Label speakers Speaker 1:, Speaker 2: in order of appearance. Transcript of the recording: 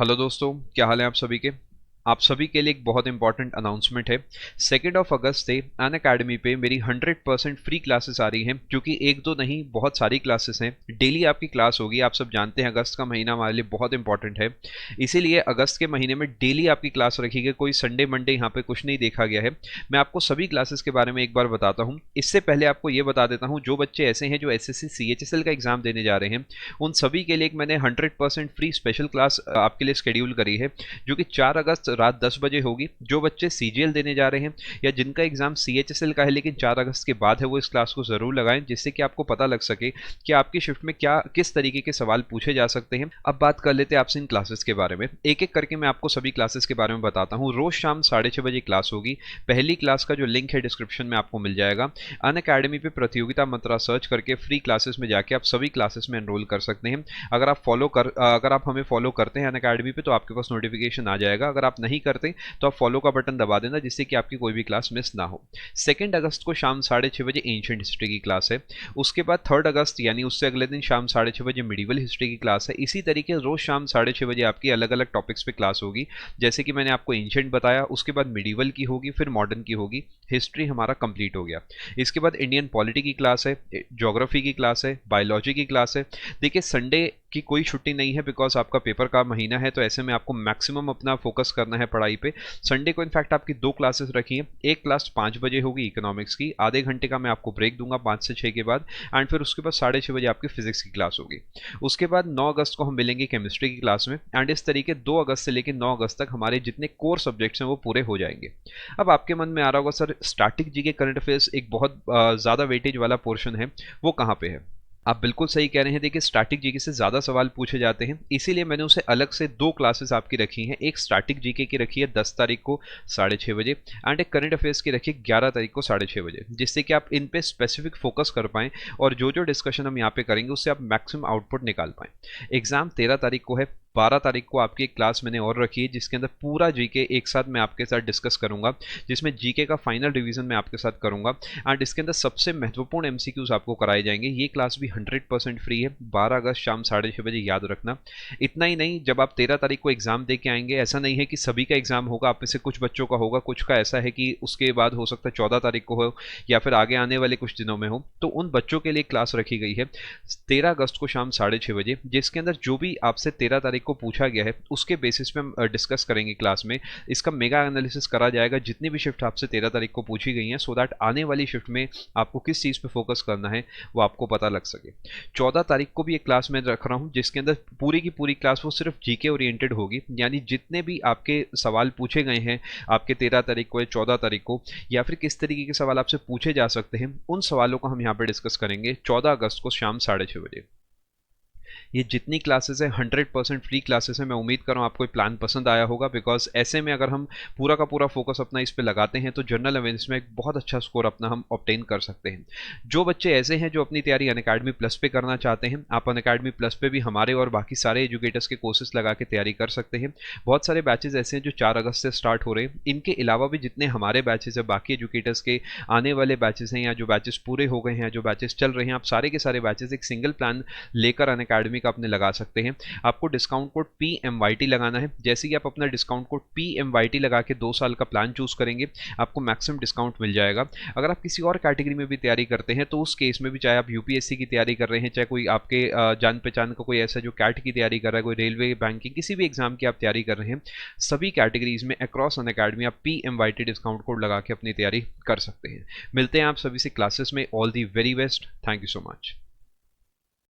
Speaker 1: Hello दोस्तों, क्या हाल है आप सभी के। आप सभी के लिए एक बहुत इंपॉर्टेंट अनाउंसमेंट है। 2 अगस्त से अन अकेडमी पे मेरी 100% फ्री क्लासेस आ रही हैं, जो कि एक दो नहीं बहुत सारी क्लासेस हैं। डेली आपकी क्लास होगी। आप सब जानते हैं अगस्त का महीना हमारे लिए बहुत इंपॉर्टेंट है, इसीलिए अगस्त के महीने में डेली आपकी क्लास रखी गई। कोई संडे मंडे यहाँ पे कुछ नहीं देखा गया है। मैं आपको सभी क्लासेस के बारे में एक बार बताता हूँ। इससे पहले आपको ये बता देता हूँ, जो बच्चे ऐसे हैं जो एसएससी सीएचएसएल का एग्जाम देने जा रहे हैं, उन सभी के लिए एक मैंने 100% फ्री स्पेशल क्लास आपके लिए शेड्यूल करी है, जो कि 4 अगस्त रात 10 बजे होगी। जो बच्चे सीजीएल देने जा रहे हैं या जिनका एग्जाम सीएचएसएल का है लेकिन 4 अगस्त के बाद है, वो इस क्लास को जरूर लगाएं, जिससे कि आपको पता लग सके कि आपकी शिफ्ट में क्या किस तरीके के सवाल पूछे जा सकते हैं। अब बात कर लेते हैं आपसे इन क्लासेस के बारे में। एक एक करके मैं आपको सभी क्लासेस के बारे में बताता हूँ। रोज शाम 6:30 बजे क्लास होगी। पहली क्लास का जो लिंक है डिस्क्रिप्शन में आपको मिल जाएगा। अन अकेडमी पे प्रतियोगिता मंत्रा सर्च करके फ्री क्लासेस में जाके आप सभी क्लासेस में एनरोल कर सकते हैं। अगर आप हमें फॉलो करते हैं अन अकेडमी पे, तो आपके पास नोटिफिकेशन आ जाएगा। अगर आप नहीं करते तो आप फॉलो का बटन दबा देना, जिससे कि आपकी कोई भी क्लास मिस ना हो। 2 अगस्त को शाम 6:30 बजे एंशिएंट हिस्ट्री की क्लास है। उसके बाद 3 अगस्त यानी उससे अगले दिन शाम 6:30 बजे मिडिवल हिस्ट्री की क्लास है। इसी तरीके रोज शाम 6:30 बजे आपकी अलग अलग टॉपिक्स पे क्लास होगी। जैसे कि मैंने आपको एंशिएंट बताया, उसके बाद मिडिवल की होगी, फिर मॉडर्न की होगी। हिस्ट्री हमारा कंप्लीट हो गया। इसके बाद इंडियन पॉलिटी की क्लास है, ज्योग्राफी की क्लास है, बायोलॉजी की क्लास है। देखिए, संडे की कोई छुट्टी नहीं है, बिकॉज आपका पेपर का महीना है, तो ऐसे में आपको मैक्सिमम अपना फोकस करना है पढ़ाई पे। संडे को इनफैक्ट आपकी 2 क्लासेस रखी हैं। एक क्लास 5 बजे होगी इकोनॉमिक्स की, आधे घंटे का मैं आपको ब्रेक दूंगा 5 से 6 के बाद। एंड फिर उसके बाद 6:30 बजे आपकी फिजिक्स की क्लास होगी। उसके बाद 9 अगस्त को हम मिलेंगे केमिस्ट्री की क्लास में। एंड इस तरीके 2 अगस्त से लेकर 9 अगस्त तक हमारे जितने कोर सब्जेक्ट्स हैं वो पूरे हो जाएंगे। अब आपके मन में आ रहा होगा, सर स्टैटिक जी के करंट अफेयर्स एक बहुत ज़्यादा वेटेज वाला पोर्शन है, वो कहाँ पे है। आप बिल्कुल सही कह रहे हैं। देखिए, स्टैटिक जीके से ज़्यादा सवाल पूछे जाते हैं, इसीलिए मैंने उसे अलग से 2 क्लासेस आपकी रखी हैं। एक स्टैटिक जीके की रखी है 10 तारीख को 6:30 बजे, एंड एक करंट अफेयर्स की रखी है 11 तारीख को 6:30 बजे, जिससे कि आप इन पे स्पेसिफिक फोकस कर पाएं और जो जो डिस्कशन हम यहाँ पे करेंगे उससे आप मैक्सिमम आउटपुट निकाल पाएं। एग्जाम 13 तारीख को है। 12 तारीख को आपकी एक क्लास मैंने और रखी है, जिसके अंदर पूरा जीके एक साथ मैं आपके साथ डिस्कस करूंगा, जिसमें जीके का फाइनल रिवीजन मैं आपके साथ करूंगा। एंड इसके अंदर सबसे महत्वपूर्ण एमसीक्यूज आपको कराए जाएंगे। ये क्लास भी 100% फ्री है। 12 अगस्त शाम 6:30 बजे, याद रखना। इतना ही नहीं, जब आप 13 तारीख को एग्जाम दे के आएंगे, ऐसा नहीं है कि सभी का एग्जाम होगा, आप में से कुछ बच्चों का होगा, कुछ का ऐसा है कि उसके बाद हो सकता है 14 तारीख को हो या फिर आगे आने वाले कुछ दिनों में हो, तो उन बच्चों के लिए क्लास रखी गई है 13 अगस्त को शाम 6:30 बजे, जिसके अंदर जो भी आपसे 13 तारीख को पूछा गया है उसके बेसिस पे हम डिस्कस करेंगे क्लास में। इसका मेगा एनालिसिस करा जाएगा, जितनी भी शिफ्ट आपसे 13 तारीख को पूछी गई हैं, सो दैट आने वाली शिफ्ट में आपको किस चीज़ पे फोकस करना है वो आपको पता लग सके। 14 तारीख को भी एक क्लास में रख रहा हूँ, जिसके अंदर पूरी की पूरी क्लास वो सिर्फ जीके ओरिएंटेड होगी, यानी जितने भी आपके सवाल पूछे गए हैं आपके 13 तारीख को या 14 तारीख को, या फिर किस तरीके के सवाल आपसे पूछे जा सकते हैं, उन सवालों को हम यहाँ पे डिस्कस करेंगे 14 अगस्त को शाम 6:30 बजे। ये जितनी क्लासेस है 100% फ्री क्लासेस है। मैं उम्मीद कर रहा हूँ आपको प्लान पसंद आया होगा, बिकॉज ऐसे में अगर हम पूरा का पूरा फोकस अपना इस पे लगाते हैं तो जनरल अवेयरनेस में एक बहुत अच्छा स्कोर अपना हम ऑब्टेन कर सकते हैं। जो बच्चे ऐसे हैं जो अपनी तैयारी अनअकैडमी प्लस पे करना चाहते हैं, आप अनअकैडमी प्लस पे भी हमारे और बाकी सारे एजुकेटर्स के कोर्सेज लगा के तैयारी कर सकते हैं। बहुत सारे बैचेज ऐसे हैं जो 4 अगस्त से स्टार्ट हो रहे हैं। इनके अलावा भी जितने हमारे बैचेज है, बाकी एजुकेटर्स के आने वाले बैचेज हैं या जो बैचेज पूरे हो गए हैं, जो बैचेज चल रहे हैं, आप सारे के सारे बैचेज एक सिंगल प्लान लेकर अनअकैडमी का अपने लगा सकते हैं। आपको डिस्काउंट कोड PMYT लगाना है। जैसे कि आप अपना डिस्काउंट कोड PMYT लगा के 2 साल का प्लान चूज करेंगे, आपको मैक्सिमम डिस्काउंट मिल जाएगा। अगर आप किसी और कैटेगरी में भी तैयारी करते हैं, तो उस केस में भी, चाहे आप यूपीएससी की तैयारी कर रहे हैं, चाहे कोई आपके जान पहचान का कोई ऐसा जो कैट की तैयारी कर रहा है, कोई रेलवे, बैंकिंग, किसी भी एग्जाम की आप तैयारी कर रहे हैं, सभी कैटेगरीज में अक्रॉस अनअकैडमी आप PMYT डिस्काउंट कोड लगा के अपनी तैयारी कर सकते हैं। मिलते हैं आप सभी से क्लासेस में। All the very best. Thank you so much.